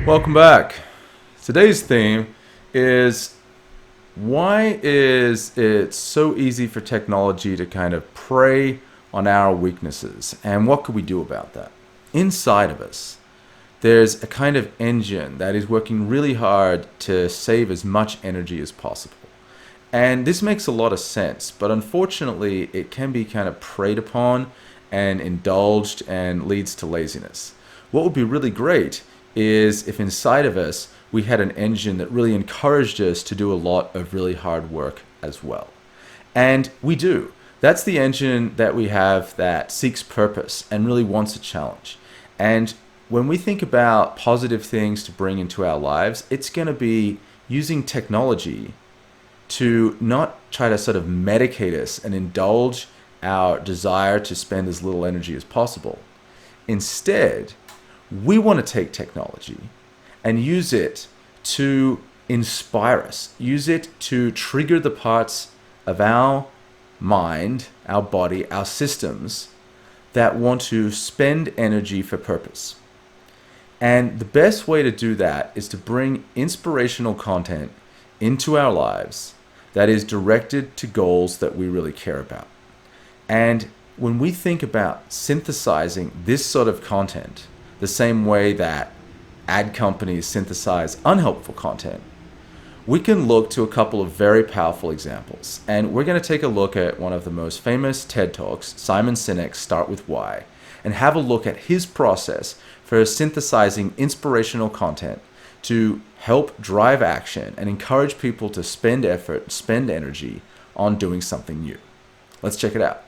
Welcome back. Today's theme is why is it so easy for technology to kind of prey on our weaknesses, and what could we do about that? Inside of us, there's a kind of engine that is working really hard to save as much energy as possible. And this makes a lot of sense, but unfortunately, it can be kind of preyed upon and indulged and leads to laziness. What would be really great is if inside of us we had an engine that really encouraged us to do a lot of really hard work as well. And we do. That's the engine that we have that seeks purpose and really wants a challenge. And when we think about positive things to bring into our lives, it's going to be using technology to not try to sort of medicate us and indulge our desire to spend as little energy as possible. Instead, we want to take technology and use it to inspire us, use it to trigger the parts of our mind, our body, our systems that want to spend energy for purpose. And the best way to do that is to bring inspirational content into our lives that is directed to goals that we really care about. And when we think about synthesizing this sort of content, the same way that ad companies synthesize unhelpful content, we can look to a couple of very powerful examples. And we're going to take a look at one of the most famous TED Talks, Simon Sinek's Start With Why, and have a look at his process for synthesizing inspirational content to help drive action and encourage people to spend effort, spend energy on doing something new. Let's check it out.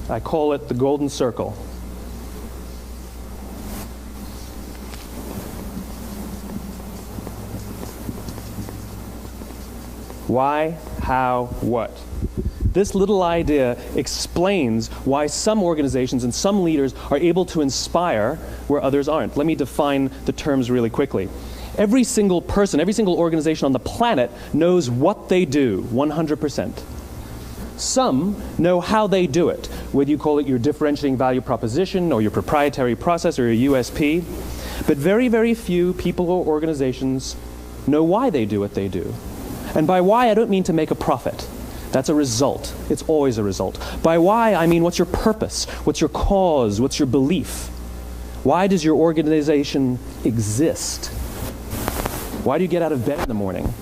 I call it the golden circle. Why, how, what? This little idea explains why some organizations and some leaders are able to inspire where others aren't. Let me define the terms really quickly. Every single person, every single organization on the planet knows what they do 100%. Some know how they do it, whether you call it your differentiating value proposition or your proprietary process or your USP. But very, very few people or organizations know why they do what they do. And by why, I don't mean to make a profit. That's a result. It's always a result. By why, I mean what's your purpose? What's your cause? What's your belief? Why does your organization exist? Why do you get out of bed in the morning?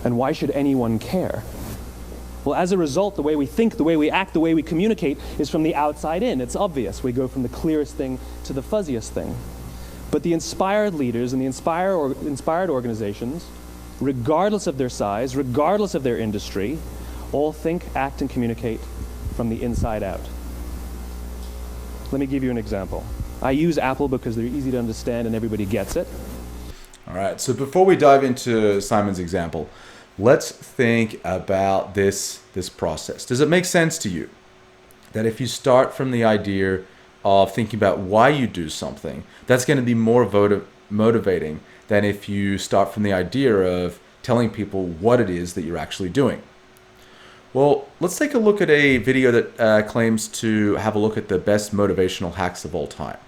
And why should anyone care? Well, as a result, the way we think, the way we act, the way we communicate is from the outside in. It's obvious. We go from the clearest thing to the fuzziest thing. But the inspired leaders and the inspired organizations, regardless of their size, regardless of their industry, all think, act, and communicate from the inside out. Let me give you an example. I use Apple because they're easy to understand and everybody gets it. All right, so before we dive into Simon's example, let's think about this process. Does it make sense to you that if you start from the idea of thinking about why you do something, that's going to be more motivating than if you start from the idea of telling people what it is that you're actually doing? Well, let's take a look at a video that claims to have a look at the best motivational hacks of all time.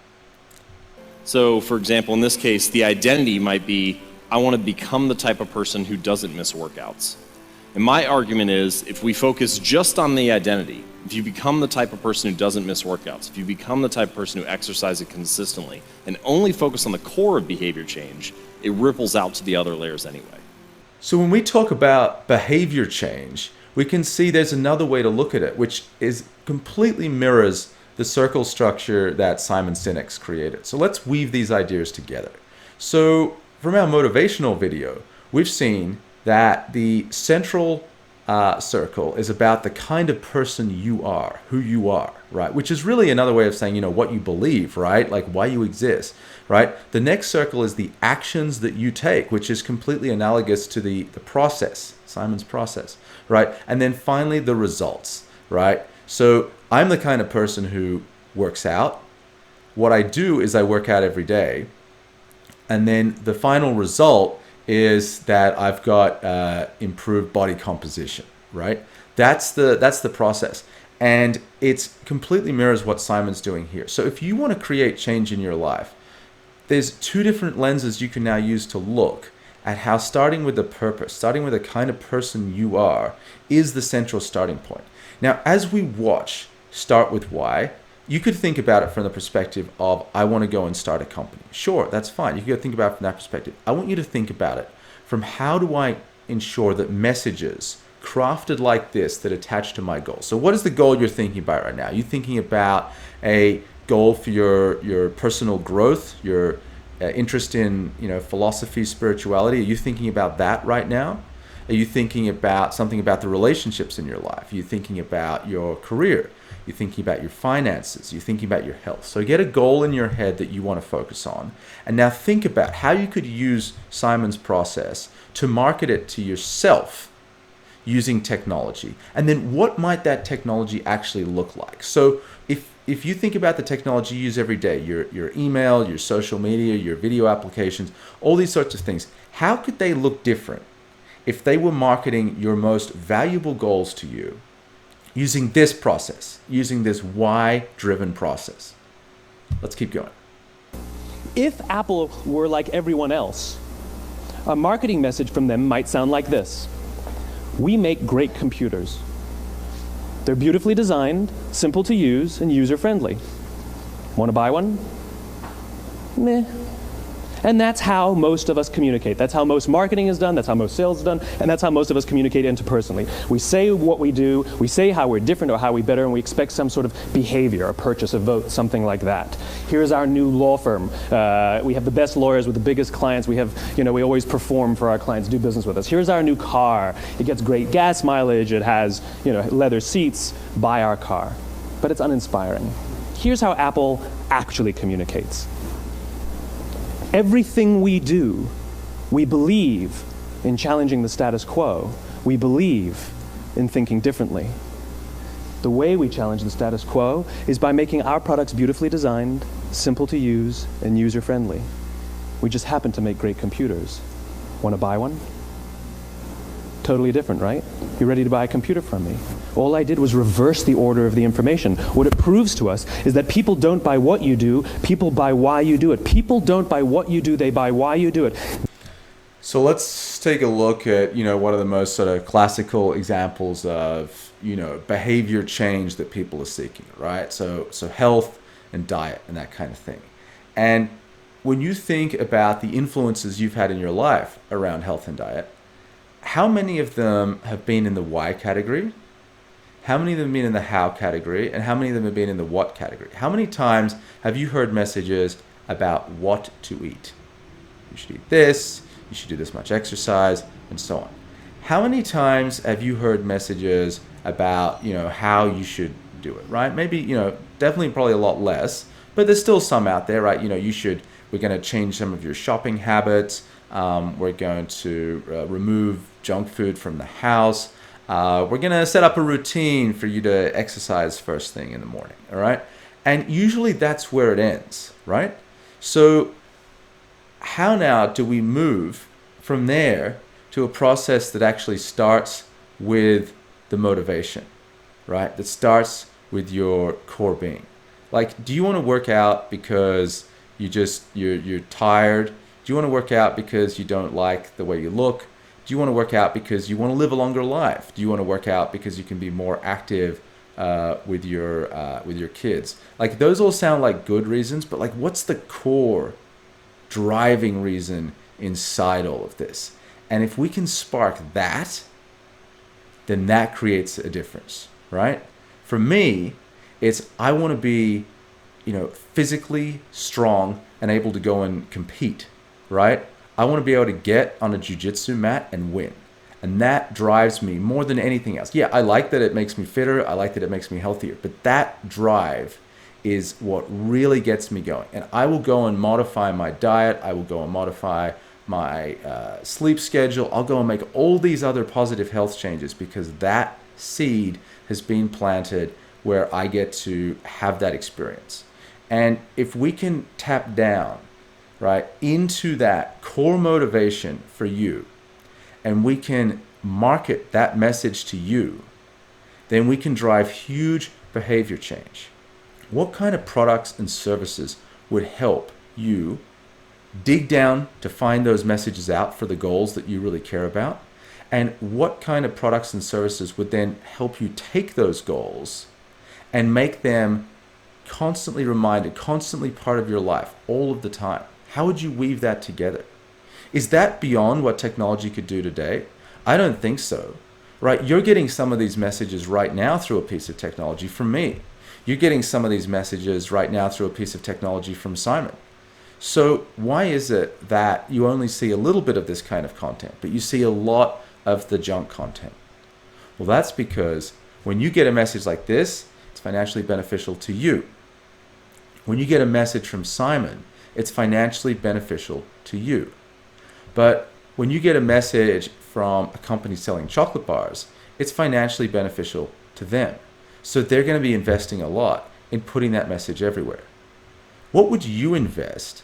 So, for example, in this case, the identity might be, I want to become the type of person who doesn't miss workouts. And my argument is, if we focus just on the identity, if you become the type of person who doesn't miss workouts, if you become the type of person who exercises consistently, and only focus on the core of behavior change, it ripples out to the other layers anyway. So when we talk about behavior change, we can see there's another way to look at it, which is completely mirrors the circle structure that Simon Sinek's created. So let's weave these ideas together. So from our motivational video, we've seen that the central circle is about the kind of person you are, who you are, right? Which is really another way of saying, what you believe, right? Like why you exist, right? The next circle is the actions that you take, which is completely analogous to the process, Simon's process, right? And then finally, the results, right? So I'm the kind of person who works out. What I do is I work out every day. And then the final result is that I've got improved body composition, right? That's the process. And it completely mirrors what Simon's doing here. So if you want to create change in your life, there's two different lenses you can now use to look at how starting with the purpose, starting with the kind of person you are, is the central starting point. Now, as we watch Start With Why, you could think about it from the perspective of, I want to go and start a company. Sure, that's fine. You can go think about it from that perspective. I want you to think about it from, how do I ensure that messages crafted like this that attach to my goal? So what is the goal you're thinking about right now? Are you thinking about a goal for your personal growth, your interest in philosophy, spirituality? Are you thinking about that right now? Are you thinking about something about the relationships in your life? Are you thinking about your career? You're thinking about your finances. You're thinking about your health. So get a goal in your head that you want to focus on. And now think about how you could use Simon's process to market it to yourself using technology. And then what might that technology actually look like? So if you think about the technology you use every day, your email, your social media, your video applications, all these sorts of things, how could they look different if they were marketing your most valuable goals to you using this process, using this why-driven process? Let's keep going. If Apple were like everyone else, a marketing message from them might sound like this: we make great computers. They're beautifully designed, simple to use, and user-friendly. Want to buy one? Meh. And that's how most of us communicate. That's how most marketing is done, that's how most sales is done, and that's how most of us communicate interpersonally. We say what we do, we say how we're different or how we better, and we expect some sort of behavior, a purchase, a vote, something like that. Here's our new law firm. We have the best lawyers with the biggest clients. We have, we always perform for our clients, do business with us. Here's our new car. It gets great gas mileage. It has, leather seats. Buy our car. But it's uninspiring. Here's how Apple actually communicates. Everything we do, we believe in challenging the status quo. We believe in thinking differently. The way we challenge the status quo is by making our products beautifully designed, simple to use, and user-friendly. We just happen to make great computers. Want to buy one? Totally different, right? You're ready to buy a computer from me. All I did was reverse the order of the information. What it proves to us is that people don't buy what you do, people buy why you do it. People don't buy what you do, they buy why you do it. So let's take a look at, one of the most sort of classical examples of, behavior change that people are seeking, right? So health and diet and that kind of thing. And when you think about the influences you've had in your life around health and diet, how many of them have been in the why category? How many of them have been in the how category? And how many of them have been in the what category? How many times have you heard messages about what to eat? You should eat this, you should do this much exercise, and so on. How many times have you heard messages about, how you should do it, right? Maybe, definitely probably a lot less, but there's still some out there, right? We're going to change some of your shopping habits. We're going to remove junk food from the house. We're going to set up a routine for you to exercise first thing in the morning, all right? And usually that's where it ends, right? So how now do we move from there to a process that actually starts with the motivation, right? That starts with your core being. Like, do you want to work out because you're tired? Do you want to work out because you don't like the way you look? Do you want to work out because you want to live a longer life? Do you want to work out because you can be more active with your kids? Like, those all sound like good reasons, but like, what's the core driving reason inside all of this? And if we can spark that, then that creates a difference, right? For me, it's I want to be, physically strong and able to go and compete, right? I want to be able to get on a jiu-jitsu mat and win. And that drives me more than anything else. Yeah, I like that it makes me fitter. I like that it makes me healthier. But that drive is what really gets me going. And I will go and modify my diet. I will go and modify my sleep schedule. I'll go and make all these other positive health changes because that seed has been planted where I get to have that experience. And if we can tap down right, into that core motivation for you, and we can market that message to you, then we can drive huge behavior change. What kind of products and services would help you dig down to find those messages out for the goals that you really care about? And what kind of products and services would then help you take those goals and make them constantly reminded, constantly part of your life all of the time? How would you weave that together? Is that beyond what technology could do today? I don't think so, right? You're getting some of these messages right now through a piece of technology from me. You're getting some of these messages right now through a piece of technology from Simon. So why is it that you only see a little bit of this kind of content, but you see a lot of the junk content? Well, that's because when you get a message like this, it's financially beneficial to you. When you get a message from Simon, it's financially beneficial to you. But when you get a message from a company selling chocolate bars, it's financially beneficial to them. So they're going to be investing a lot in putting that message everywhere. What would you invest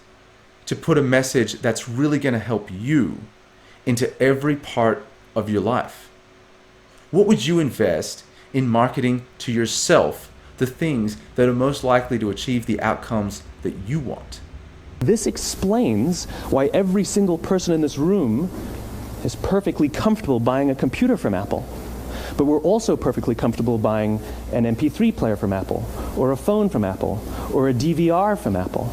to put a message that's really going to help you into every part of your life? What would you invest in marketing to yourself the things that are most likely to achieve the outcomes that you want? This explains why every single person in this room is perfectly comfortable buying a computer from Apple. But we're also perfectly comfortable buying an MP3 player from Apple, or a phone from Apple, or a DVR from Apple.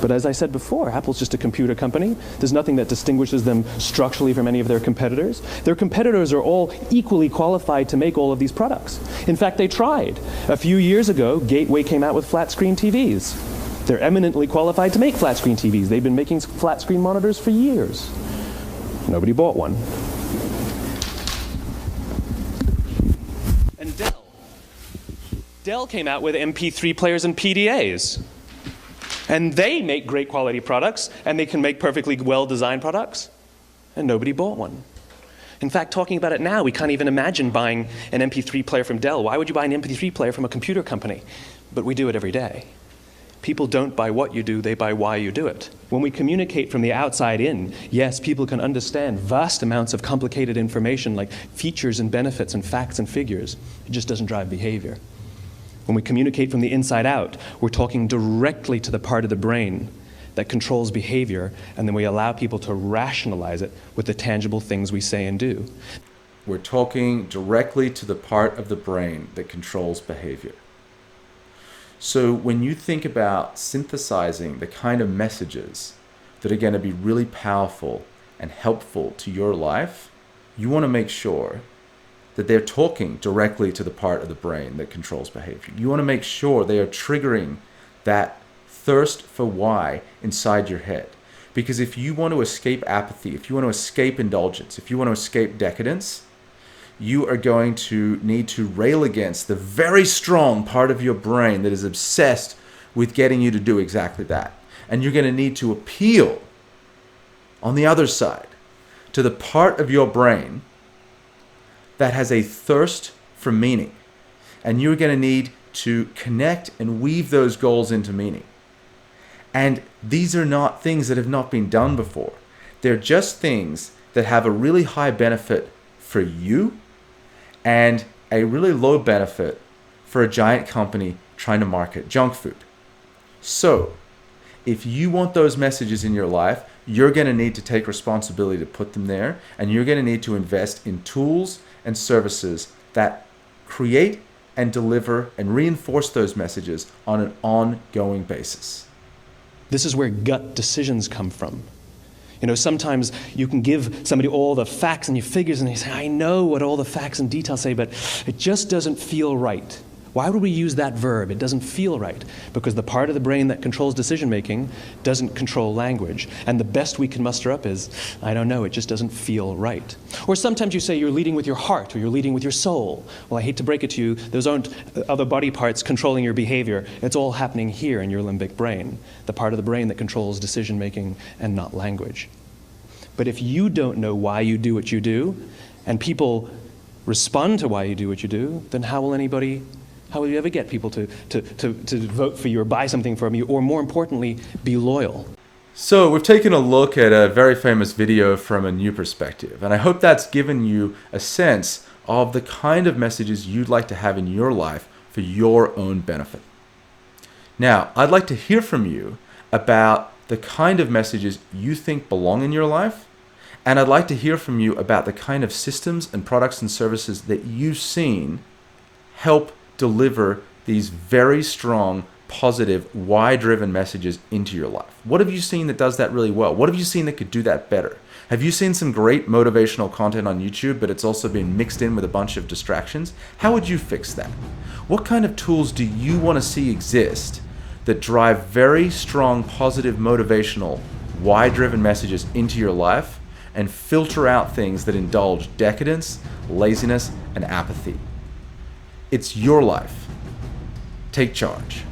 But as I said before, Apple's just a computer company. There's nothing that distinguishes them structurally from any of their competitors. Their competitors are all equally qualified to make all of these products. In fact, they tried. A few years ago, Gateway came out with flat screen TVs. They're eminently qualified to make flat screen TVs. They've been making flat screen monitors for years. Nobody bought one. And Dell came out with MP3 players and PDAs. And they make great quality products, and they can make perfectly well-designed products, and nobody bought one. In fact, talking about it now, we can't even imagine buying an MP3 player from Dell. Why would you buy an MP3 player from a computer company? But we do it every day. People don't buy what you do, they buy why you do it. When we communicate from the outside in, yes, people can understand vast amounts of complicated information like features and benefits and facts and figures. It just doesn't drive behavior. When we communicate from the inside out, we're talking directly to the part of the brain that controls behavior, and then we allow people to rationalize it with the tangible things we say and do. We're talking directly to the part of the brain that controls behavior. So when you think about synthesizing the kind of messages that are going to be really powerful and helpful to your life, you want to make sure that they're talking directly to the part of the brain that controls behavior. You want to make sure they are triggering that thirst for why inside your head. Because if you want to escape apathy, if you want to escape indulgence, if you want to escape decadence, you are going to need to rail against the very strong part of your brain that is obsessed with getting you to do exactly that. And you're going to need to appeal on the other side to the part of your brain that has a thirst for meaning. And you're going to need to connect and weave those goals into meaning. And these are not things that have not been done before. They're just things that have a really high benefit for you and a really low benefit for a giant company trying to market junk food. So, if you want those messages in your life, you're going to need to take responsibility to put them there, and you're going to need to invest in tools and services that create and deliver and reinforce those messages on an ongoing basis. This is where gut decisions come from. You know, sometimes you can give somebody all the facts and your figures and they say, I know what all the facts and details say, but it just doesn't feel right. Why would we use that verb? It doesn't feel right. Because the part of the brain that controls decision-making doesn't control language. And the best we can muster up is, I don't know, it just doesn't feel right. Or sometimes you say you're leading with your heart or you're leading with your soul. Well, I hate to break it to you, those aren't other body parts controlling your behavior. It's all happening here in your limbic brain, the part of the brain that controls decision-making and not language. But if you don't know why you do what you do, and people respond to why you do what you do, then how will you ever get people to vote for you or buy something from you, or more importantly, be loyal? So we've taken a look at a very famous video from a new perspective, and I hope that's given you a sense of the kind of messages you'd like to have in your life for your own benefit. Now, I'd like to hear from you about the kind of messages you think belong in your life, and I'd like to hear from you about the kind of systems and products and services that you've seen help deliver these very strong, positive, why-driven messages into your life. What have you seen that does that really well? What have you seen that could do that better? Have you seen some great motivational content on YouTube, but it's also been mixed in with a bunch of distractions? How would you fix that? What kind of tools do you want to see exist that drive very strong, positive, motivational, why-driven messages into your life and filter out things that indulge decadence, laziness, and apathy? It's your life. Take charge.